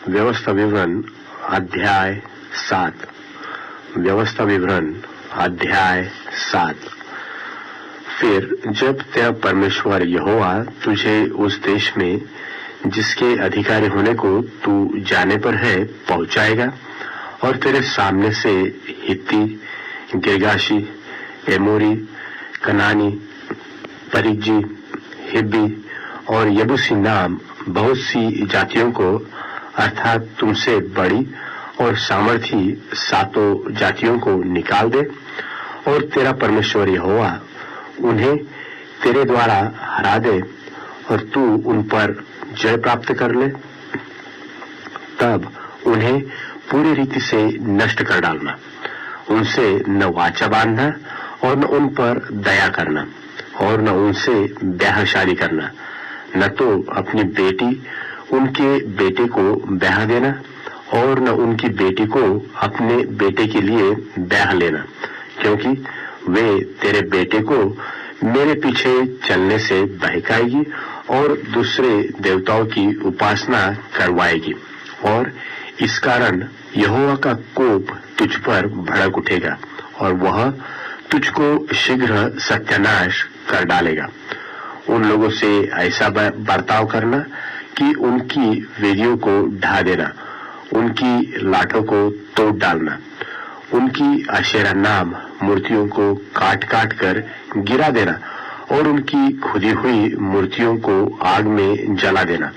व्यवस्था विवरण अध्याय 7। व्यवस्था विवरण अध्याय 7। फिर जब तेरा परमेश्वर यहोवा तुझे उस देश में जिसके अधिकारी होने को तू जाने पर है पहुंचाएगा और तेरे सामने से हित्ती, गिर्गाशी, एमोरी, कनानी, परिज्जी, हिब्बी और यबूसी नाम बहुत सी जातियों को अर्थात तुमसे बड़ी और सामर्थी 7 जातियों को निकाल दे और तेरा परमेश्वर यहोवा उन्हें तेरे द्वारा हरा दे और तू उन पर जय प्राप्त कर ले, तब उन्हें पूरी रीति से नष्ट कर डालना। उनसे न वाचा बांधना और न उन पर दया करना और न उनसे ब्याह शादी करना, न तो अपनी बेटी उनके बेटे को ब्याह देना और न उनकी बेटी को अपने बेटे के लिए ब्याह लेना, क्योंकि वे तेरे बेटे को मेरे पीछे चलने से बहकाएगी और दूसरे देवताओं की उपासना करवाएगी और इस कारण यहोवा का कोप तुझ पर भड़क उठेगा और वह तुझको शीघ्र सत्यानाश कर डालेगा। उन लोगों से ऐसा बर्ताव करना कि उनकी वेदियों को ढा देना, उनकी लाठों को तोड़ डालना, उनकी अशेरा नाम मूर्तियों को काट काट कर गिरा देना और उनकी खुदी हुई मूर्तियों को आग में जला देना,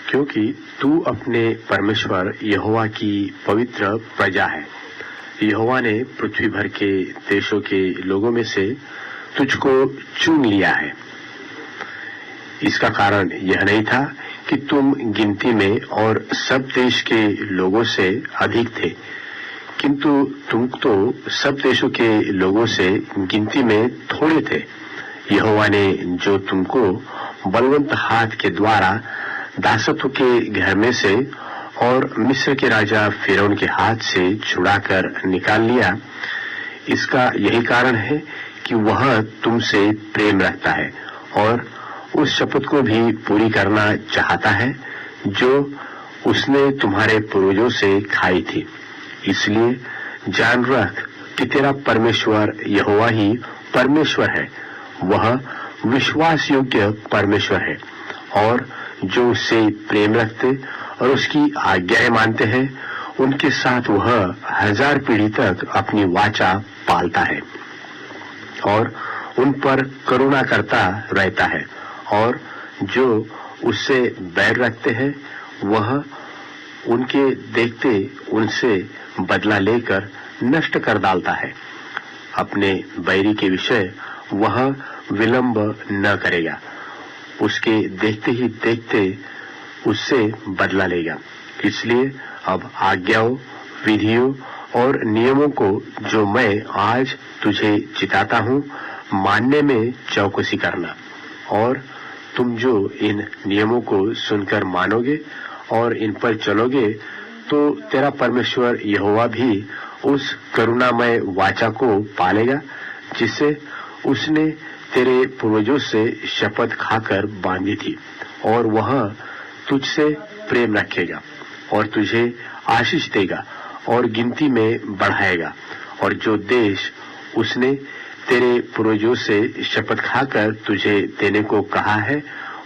क्योंकि तू अपने परमेश्वर यहोवा की पवित्र प्रजा है। यहोवा ने पृथ्वी भर के देशों के लोगों में से तुझको चुन लिया है। इसका कारण यह नहीं था कि तुम गिनती में और सब देश के लोगों से अधिक थे, किंतु तुम तो सब देशों के लोगों से गिनती में थोड़े थे। यहोवा ने जो तुमको बलवंत हाथ के द्वारा दासत्व के घर में से और मिस्र के राजा फिरौन के हाथ से छुड़ाकर निकाल लिया, इसका यही कारण है कि वह तुमसे प्रेम रखता है और उस शपथ को भी पूरी करना चाहता है जो उसने तुम्हारे पूर्वजों से खाई थी। इसलिए जान रख कि तेरा परमेश्वर यहोवा ही परमेश्वर है, वह विश्वास योग्य परमेश्वर है और जो उससे प्रेम रखते और उसकी आज्ञाएं मानते हैं उनके साथ वह 1000 पीढ़ी तक अपनी वाचा पालता है और उन पर करुणा करता रहता है, और जो उससे बैर रखते हैं वह उनके देखते उनसे बदला लेकर नष्ट कर डालता है। अपने बैरी के विषय वह विलंब न करेगा, उसके देखते ही देखते उससे बदला लेगा। इसलिए अब आज्ञाओं, विधियों और नियमों को जो मैं आज तुझे चिताता हूँ मानने में चौकसी करना, और तुम जो इन नियमों को सुनकर मानोगे और इन पर चलोगे तो तेरा परमेश्वर यहोवा भी उस करुणामय वाचा को पालेगा जिसे उसने तेरे पूर्वजों से शपथ खाकर बांधी थी, और वह तुझसे प्रेम रखेगा और तुझे आशीष देगा और गिनती में बढ़ाएगा। और जो देश उसने तेरे पूर्वजों से शपथ खाकर तुझे देने को कहा है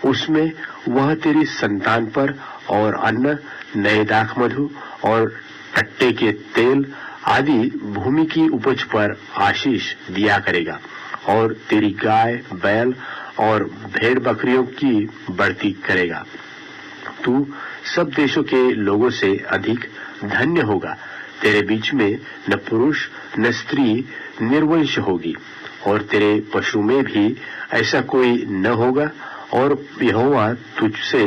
उसमें वह तेरी संतान पर और अन्न, नए दाख मधु और टट्टे के तेल आदि भूमि की उपज पर आशीष दिया करेगा और तेरी गाय, बैल और भेड़ बकरियों की बढ़ती करेगा। तू सब देशों के लोगों से अधिक धन्य होगा। तेरे बीच में न पुरुष न स्त्री निर्वंश होगी और तेरे पशु में भी ऐसा कोई न होगा, और यहोवा तुझसे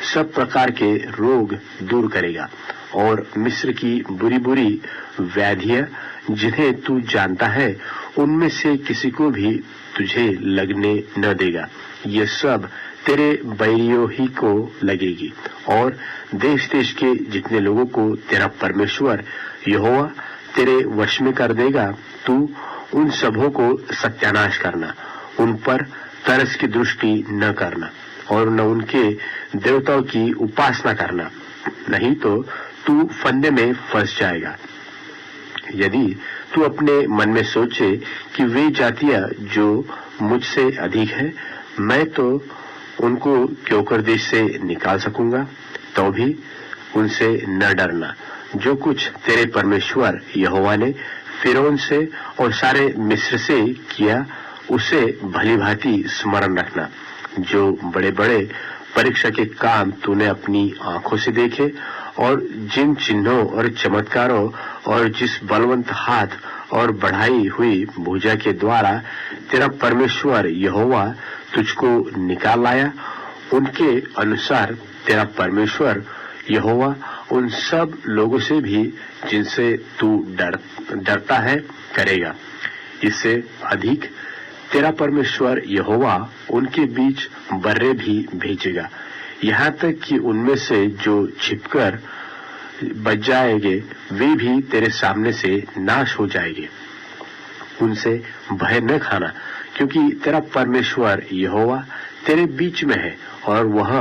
सब प्रकार के रोग दूर करेगा और मिस्र की बुरी बुरी व्याधियां जिन्हें तू जानता है उनमें से किसी को भी तुझे लगने न देगा। ये सब तेरे बैरियों ही को लगेगी और देश देश के जितने लोगों को तेरा परमेश्वर यहोवा तेरे वश में कर देगा, तू उन सबों को सत्यानाश करना, उन पर तरस की दृष्टि न करना और न उनके देवताओं की उपासना करना, नहीं तो तू फंदे में फंस जाएगा। यदि तू अपने मन में सोचे कि वे जातियां जो मुझसे अधिक है, मैं तो उनको क्योंकर देश से निकाल सकूंगा, तो भी उनसे न डरना। जो कुछ तेरे परमेश्वर यहोवा ने फिरौन से और सारे मिस्र से किया, उसे भली भांति स्मरण रखना। जो बड़े बड़े परीक्षा के काम तूने अपनी आंखों से देखे, और जिन चिन्हों और चमत्कारों और जिस बलवंत हाथ और बढ़ाई हुई भुजा के द्वारा तेरा परमेश्वर यहोवा तुझको निकाल लाया, उनके अनुसार तेरा परमेश्वर यहोवा उन सब लोगों से भी जिनसे तू डरता है करेगा। इससे अधिक तेरा परमेश्वर यहोवा उनके बीच बर्रे भी भेजेगा, यहाँ तक कि उनमें से जो छिपकर बच जाएंगे वे भी तेरे सामने से नाश हो जाएंगे। उनसे भय न खाना, क्योंकि तेरा परमेश्वर यहोवा तेरे बीच में है और वह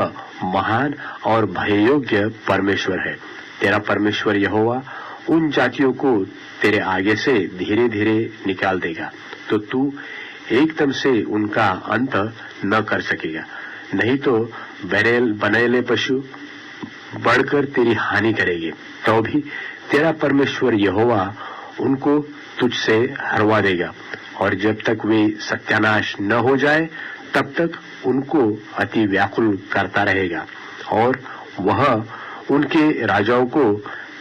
महान और भययोग्य परमेश्वर है। तेरा परमेश्वर यहोवा उन जातियों को तेरे आगे से धीरे धीरे निकाल देगा, तो तू एकदम से उनका अंत न कर सकेगा। नहीं तो बैरेल बनेले पशु बढ़कर तेरी हानि करेंगे, तो भी तेरा परमेश्वर यहोवा उनको तुझसे हरवा देगा, और जब तक वे सत्यानाश न हो जाए तब तक उनको अति व्याकुल करता रहेगा, और वह उनके राजाओं को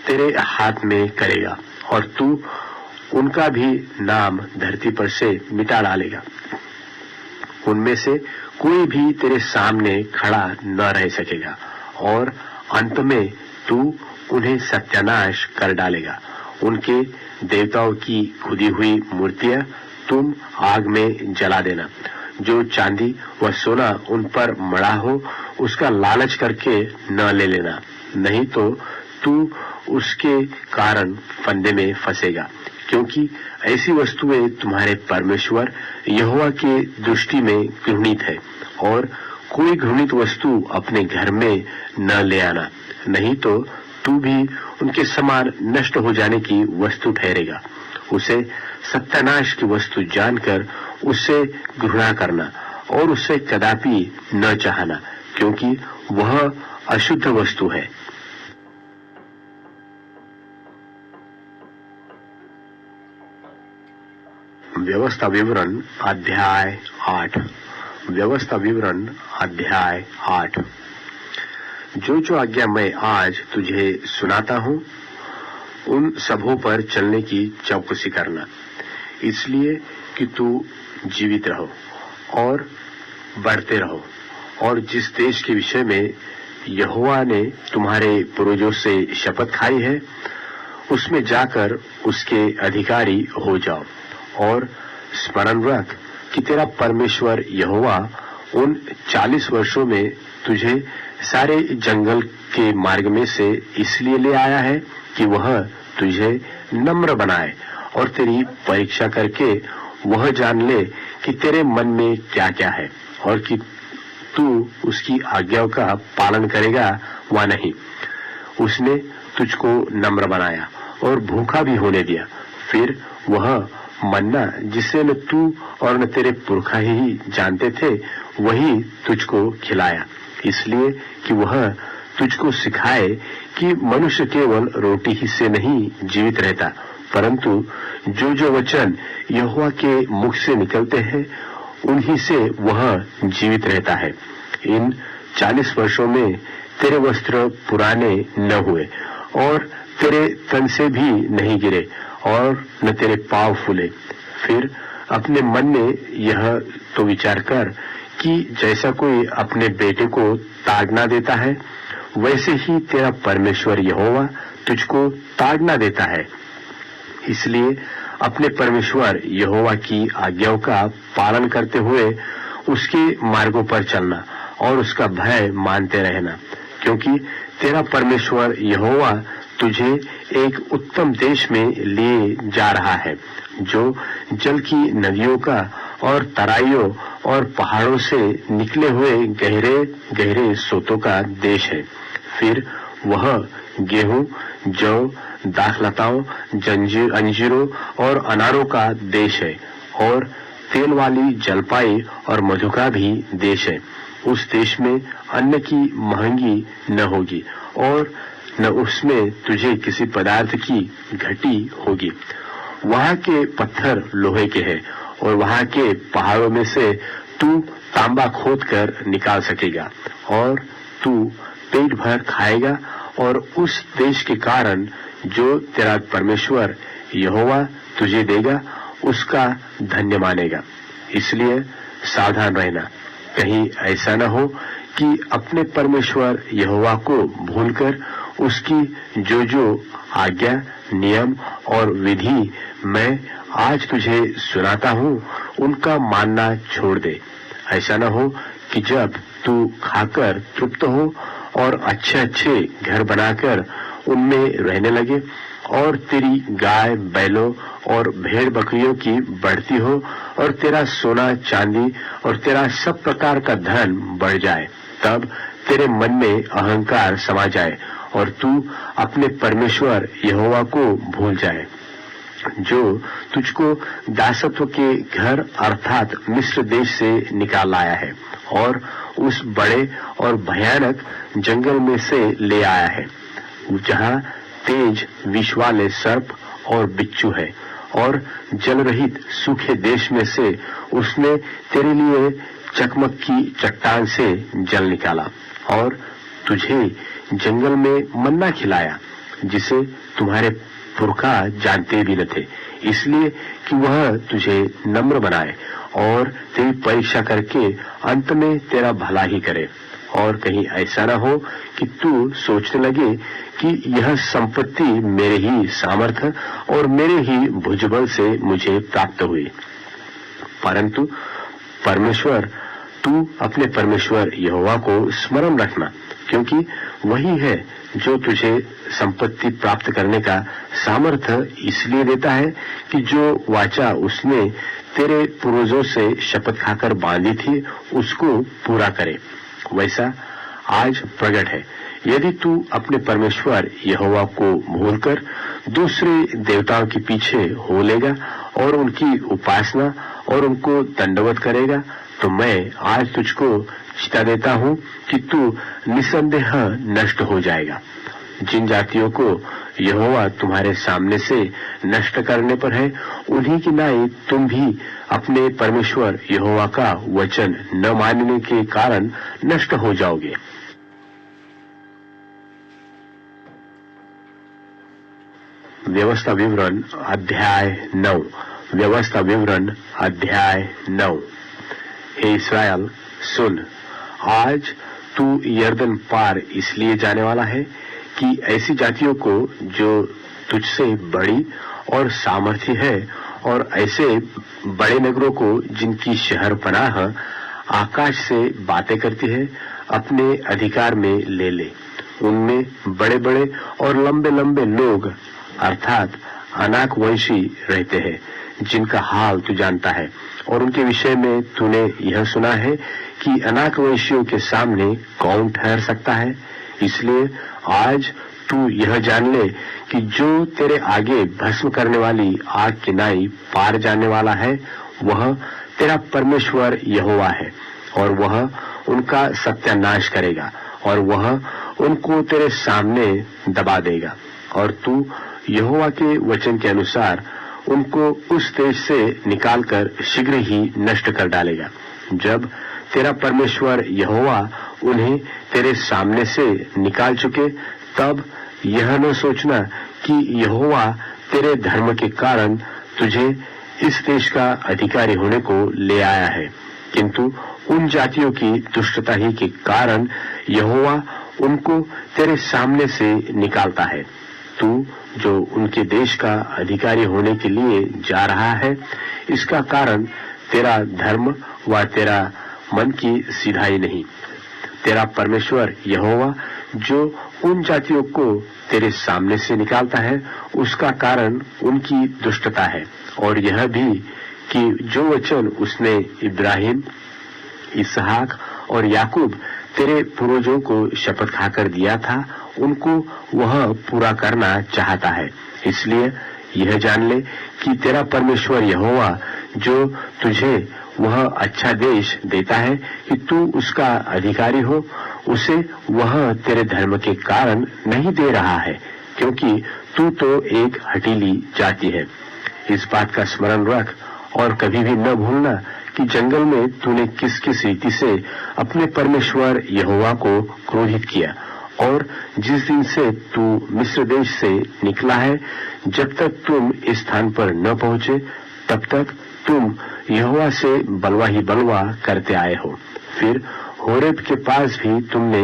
तेरे हाथ में करेगा, और तू उनका भी नाम धरती पर से मिटा डालेगा। उनमें से कोई भी तेरे सामने खड़ा न रह सकेगा, और अंत में तू उन्हें सत्यानाश कर डालेगा। उनके देवताओं की खुदी हुई मूर्तियां तुम आग में जला देना। जो चांदी व सोना उन पर मड़ा हो, उसका लालच करके न ले लेना, नहीं तो तू उसके कारण फंदे में फंसेगा, क्योंकि ऐसी वस्तुएं तुम्हारे परमेश्वर यहोवा के दृष्टि में घृणित है। और कोई घृणित वस्तु अपने घर में न ले आना, नहीं तो तू भी उनके समान नष्ट हो जाने की वस्तु ठहरेगा। उसे सत्यानाश की वस्तु जानकर उससे घृणा करना और उसे कदापि न चाहना, क्योंकि वह अशुद्ध वस्तु है। व्यवस्था विवरण अध्याय 8। व्यवस्था विवरण अध्याय 8। जो आज्ञा मैं आज तुझे सुनाता हूँ, उन सबों पर चलने की चौकसी करना, इसलिए कि तू जीवित रहो और बढ़ते रहो, और जिस देश के विषय में यहोवा ने तुम्हारे पूर्वजों से शपथ खाई है, उसमें जाकर उसके अधिकारी हो जाओ। और स्मरण रख कि तेरा परमेश्वर यहोवा उन 40 वर्षों में तुझे सारे जंगल के मार्ग में से इसलिए ले आया है कि वह तुझे नम्र बनाए और तेरी परीक्षा करके वह जान ले कि तेरे मन में क्या क्या है, और कि तू उसकी आज्ञाओं का पालन करेगा वा नहीं। उसने तुझको नम्र बनाया और भूखा भी होने दिया। फिर वह मन्ना जिसे न तू और न तेरे पुरखा ही जानते थे, वही तुझको खिलाया, इसलिए कि वह तुझको सिखाए कि मनुष्य केवल रोटी ही से नहीं जीवित रहता, परंतु जो वचन यहोवा के मुख से निकलते हैं उन्हीं से वह जीवित रहता है। इन 40 वर्षों में तेरे वस्त्र पुराने न हुए और तेरे तन से भी नहीं गिरे और न तेरे पांव फूले। फिर अपने मन में यह तो विचार कर कि जैसा कोई अपने बेटे को ताड़ना देता है, वैसे ही तेरा परमेश्वर यहोवा तुझको ताड़ना देता है। इसलिए अपने परमेश्वर यहोवा की आज्ञाओं का पालन करते हुए उसके मार्गों पर चलना और उसका भय मानते रहना, क्योंकि तेरा परमेश्वर यहोवा तुझे एक उत्तम देश में लिए जा रहा है, जो जल की नदियों का और तराइयों और पहाड़ों से निकले हुए गहरे गहरे सोतों का देश है। फिर वह गेहूं, जौ, दाखलताओं, अंजीरों और अनारों का देश है और तेल वाली जलपाई और मधु का भी देश है। उस देश में अन्न की महंगी न होगी और न उसमें तुझे किसी पदार्थ की घटी होगी। वहां के पत्थर लोहे के हैं और वहां के पहाड़ों में से तू तांबा खोद कर निकाल सकेगा और तू पेट भर खाएगा और उस देश के कारण जो तेरा परमेश्वर यहोवा तुझे देगा उसका धन्य मानेगा। इसलिए सावधान रहना, कहीं ऐसा न हो कि अपने परमेश्वर यहोवा को भूलकर उसकी जो आज्ञा, नियम और विधि मैं आज तुझे सुनाता हूँ उनका मानना छोड़ दे। ऐसा न हो कि जब तू खाकर तृप्त हो और अच्छे अच्छे घर बनाकर उनमें रहने लगे और तेरी गाय, बैलों और भेड़ बकरियों की बढ़ती हो और तेरा सोना चांदी और तेरा सब प्रकार का धन बढ़ जाए, तब तेरे मन में अहंकार समा जाए और तू अपने परमेश्वर यहोवा को भूल जाए, जो तुझको दासत्व के घर अर्थात मिस्र देश से निकाल लाया है और उस बड़े और भयानक जंगल में से ले आया है, जहाँ तेज विष वाले सर्प और बिच्छू है, और जल रहित सूखे देश में से उसने तेरे लिए चकमक की चट्टान से जल निकाला और तुझे जंगल में मन्ना खिलाया, जिसे तुम्हारे पुरखा जानते भी न थे, इसलिए कि वह तुझे नम्र बनाए और तेरी परीक्षा करके अंत में तेरा भला ही करे। और कहीं ऐसा न हो कि तू सोचने लगे कि यह संपत्ति मेरे ही सामर्थ्य और मेरे ही भुजबल से मुझे प्राप्त हुई, परंतु तू अपने परमेश्वर यहोवा को स्मरण रखना, क्योंकि वही है जो तुझे संपत्ति प्राप्त करने का सामर्थ्य इसलिए देता है कि जो वाचा उसने तेरे पूर्वजों से शपथ खाकर बांधी थी उसको पूरा करे। वैसा आज प्रकट है, यदि तू अपने परमेश्वर यहोवा को भूलकर दूसरे देवताओं के पीछे हो लेगा और उनकी उपासना और उनको दंडवत करेगा, तो मैं आज तुझको चिता देता हूँ कि तू निसंदेह नष्ट हो जाएगा। जिन जातियों को यहोवा तुम्हारे सामने से नष्ट करने पर है, उन्हीं की नाई तुम भी अपने परमेश्वर यहोवा का वचन न मानने के कारण नष्ट हो जाओगे। व्यवस्था विवरण अध्याय 9। व्यवस्था विवरण अध्याय 9। हे इस्राएल सुन, आज तू यर्दन पार इसलिए जाने वाला है कि ऐसी जातियों को जो तुझसे बड़ी और सामर्थी है और ऐसे बड़े नगरों को जिनकी शहर पनाह आकाश से बातें करती है अपने अधिकार में ले ले। उनमें बड़े बड़े और लंबे लंबे लोग अर्थात अनाक वंशी रहते हैं, जिनका हाल तू जानता है, और उनके विषय में तूने यह सुना है कि अनाक वंशियों के सामने कौन ठहर सकता है। इसलिए आज तू यह जान ले कि जो तेरे आगे भस्म करने वाली आग की नाई पार जाने वाला है, वह तेरा परमेश्वर यहोवा है, और वह उनका सत्यानाश करेगा और वह उनको तेरे सामने दबा देगा, और तू यहोवा के वचन के अनुसार उनको उस देश से निकालकर शीघ्र ही नष्ट कर डालेगा। जब तेरा परमेश्वर यहोवा उन्हें तेरे सामने से निकाल चुके, तब यह न सोचना कि यहोवा तेरे धर्म के कारण तुझे इस देश का अधिकारी होने को ले आया है, किंतु उन जातियों की दुष्टता ही के कारण यहोवा उनको तेरे सामने से निकालता है। तू जो उनके देश का अधिकारी होने के लिए जा रहा है, इसका कारण तेरा धर्म व तेरा मन की सीधाई नहीं। तेरा परमेश्वर यहोवा जो उन जातियों को तेरे सामने से निकालता है, उसका कारण उनकी दुष्टता है, और यह भी कि जो वचन उसने इब्राहिम, इसहाक और याकूब तेरे पूर्वजों को शपथ खाकर दिया था, उनको वह पूरा करना चाहता है। इसलिए यह जान ले कि तेरा परमेश्वर यहोवा जो तुझे वह अच्छा देश देता है कि तू उसका अधिकारी हो, उसे वह तेरे धर्म के कारण नहीं दे रहा है, क्योंकि तू तो एक हठीली जाति है। इस बात का स्मरण रख और कभी भी न भूलना कि जंगल में तूने किस किस रीति से अपने परमेश्वर यहोवा को क्रोधित किया, और जिस दिन से तू मिस्र देश से निकला है, जब तक तुम इस स्थान पर न पहुंचे, तब तक तुम यहोवा से बलवा ही बलवा करते आए हो। फिर होरेब के पास भी तुमने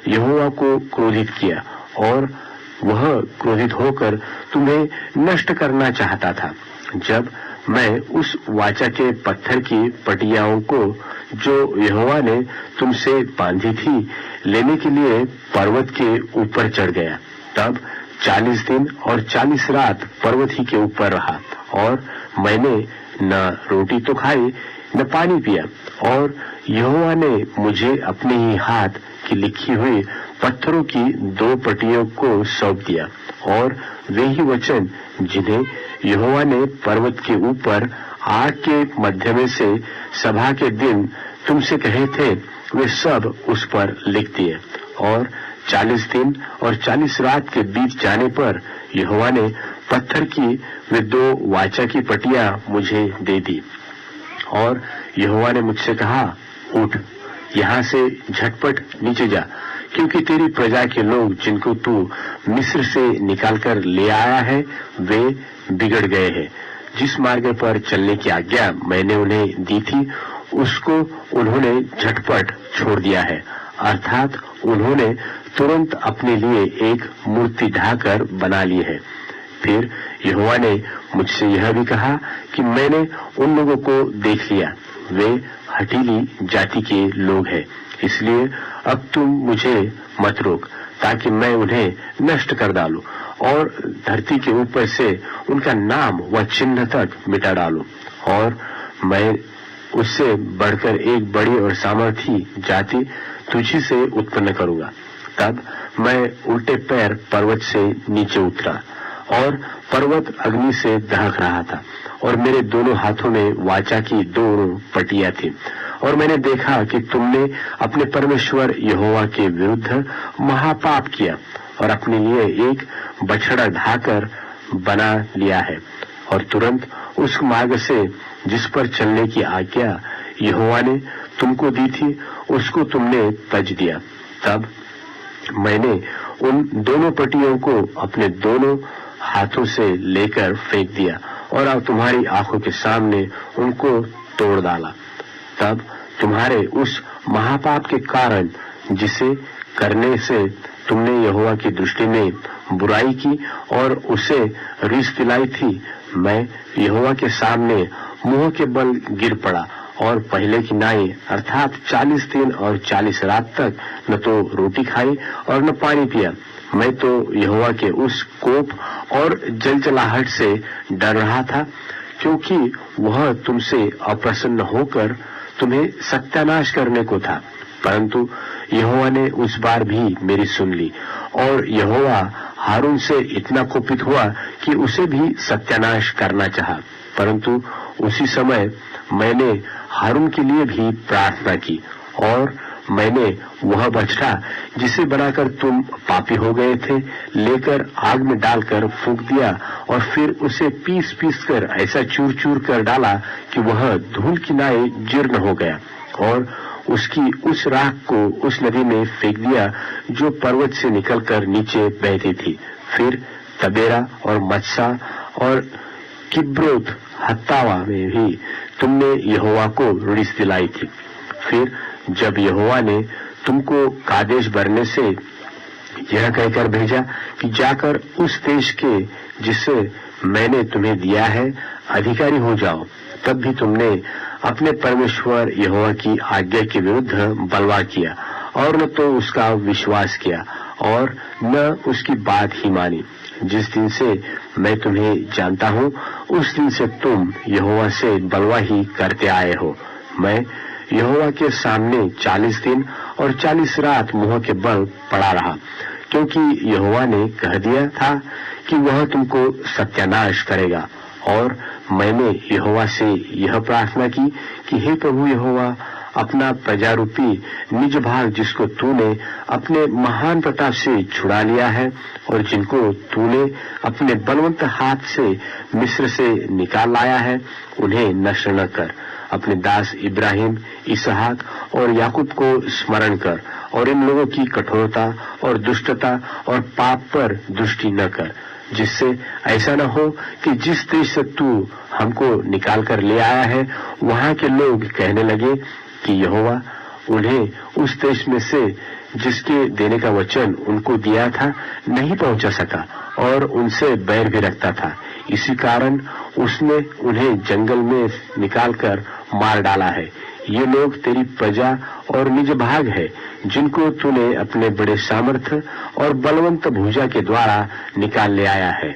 यहोवा को क्रोधित किया, और वह क्रोधित होकर तुम्हें नष्ट करना चाहता था। जब मैं उस वाचा के पत्थर की पटियाओं को जो यहोवा ने तुमसे बांधी थी लेने के लिए पर्वत के ऊपर चढ़ गया, तब 40 दिन और 40 रात पर्वत ही के ऊपर रहा, और मैंने न रोटी तो खाई न पानी पिया। और यहोवा ने मुझे अपने ही हाथ की लिखी हुई पत्थरों की 2 पटियों को सौंप दिया, और वे ही वचन जिन्हें यहोवा ने पर्वत के ऊपर आग के मध्य में से सभा के दिन तुमसे कहे थे, वे सब उस पर लिख दिए। और 40 दिन और 40 रात के बीत जाने पर यहोवा ने पत्थर की वे 2 वाचा की पटियां मुझे दे दी। और यहोवा ने मुझसे कहा, उठ, यहाँ से झटपट नीचे जा, क्योंकि तेरी प्रजा के लोग जिनको तू मिस्र से निकालकर ले आया है, वे बिगड़ गए हैं। जिस मार्ग पर चलने की आज्ञा मैंने उन्हें दी थी, उसको उन्होंने झटपट छोड़ दिया है, अर्थात उन्होंने तुरंत अपने लिए एक मूर्ति ढाकर बना ली है। फिर यहोवा ने मुझसे यह भी कहा कि मैंने उन लोगों को देख लिया, वे हठीली जाति के लोग हैं। इसलिए अब तुम मुझे मत रोक, ताकि मैं उन्हें नष्ट कर डालूं और धरती के ऊपर से उनका नाम व चिन्ह तक मिटा डालूं। और मैं उससे बढ़कर एक बड़ी और सामर्थी जाति तुझी से उत्पन्न करूंगा। तब मैं उल्टे पैर पर्वत से नीचे उतरा, और पर्वत अग्नि से दहक रहा था, और मेरे दोनों हाथों में वाचा की 2 पटियां थी। और मैंने देखा कि तुमने अपने परमेश्वर यहोवा के विरुद्ध महापाप किया और अपने लिए एक बछड़ा ढाकर बना लिया है, और तुरंत उस मार्ग से जिस पर चलने की आज्ञा यहोवा ने तुमको दी थी, उसको तुमने तज दिया। तब मैंने उन 2 पटियों को अपने दोनों हाथों से लेकर फेंक दिया, और अब तुम्हारी आंखों के सामने उनको तोड़ डाला। तब तुम्हारे उस महापाप के कारण, जिसे करने से तुमने यहोवा की दृष्टि में बुराई की और उसे रिस दिलाई थी, मैं यहोवा के सामने मुंह के बल गिर पड़ा, और पहले की नाई अर्थात 40 दिन और 40 रात तक न तो रोटी खाई और न पानी पिया। मैं तो यहोवा के उस कोप और जलजलाहट से डर रहा था, क्योंकि वह तुमसे अप्रसन्न होकर तुम्हें सत्यानाश करने को था। परंतु यहोवा ने उस बार भी मेरी सुन ली, और यहोवा हारून से इतना कोपित हुआ कि उसे भी सत्यानाश करना चाहा। परंतु उसी समय मैंने हारून के लिए भी प्रार्थना की, और मैंने वह बछड़ा जिसे बनाकर तुम पापी हो गए थे लेकर आग में डालकर फूंक दिया, और फिर उसे पीस पीस कर ऐसा चूर चूर कर डाला कि वह धूल की नाई जीर्ण हो गया, और उसकी उस राख को उस नदी में फेंक दिया जो पर्वत से निकलकर नीचे बहती थी। फिर तबेरा और मत्सा और किब्रोत हत्तावा में भी तुमने यहोवा को रिस दिलाई थी। फिर जब यहोवा ने तुमको कादेश बरने से यह कहकर भेजा कि जाकर उस देश के जिसे मैंने तुम्हें दिया है अधिकारी हो जाओ, तब भी तुमने अपने परमेश्वर यहोवा की आज्ञा के विरुद्ध बलवा किया, और न तो उसका विश्वास किया और न उसकी बात ही मानी। जिस दिन से मैं तुम्हें जानता हूँ, उस दिन से तुम यहोवा से बलवा ही करते आए हो। मैं यहोवा के सामने 40 दिन और 40 रात मुंह के बल पड़ा रहा, क्योंकि यहोवा ने कह दिया था कि वह तुमको सत्यानाश करेगा। और मैंने यहोवा से यह प्रार्थना की कि हे प्रभु यहोवा, अपना प्रजारूपी निज भाग जिसको तूने अपने महान प्रताप से छुड़ा लिया है और जिनको तूने अपने बलवंत हाथ से मिस्र से निकाल लाया है, उन्हें नष्ट न कर। अपने दास इब्राहिम, इसहाक और याकूब को स्मरण कर और इन लोगों की कठोरता और दुष्टता और पाप पर दृष्टि न कर, जिससे ऐसा न हो कि जिस देश से तू हमको निकाल कर ले आया है वहां के लोग कहने लगे कि यहोवा उन्हें उस देश में से जिसके देने का वचन उनको दिया था नहीं पहुंचा सका और उनसे बैर भी रखता था। इसी कारण उसने उन्हें जंगल में निकालकर मार डाला है। ये लोग तेरी प्रजा और निज भाग है, जिनको तूने अपने बड़े सामर्थ्य और बलवंत भुजा के द्वारा निकाल ले आया है।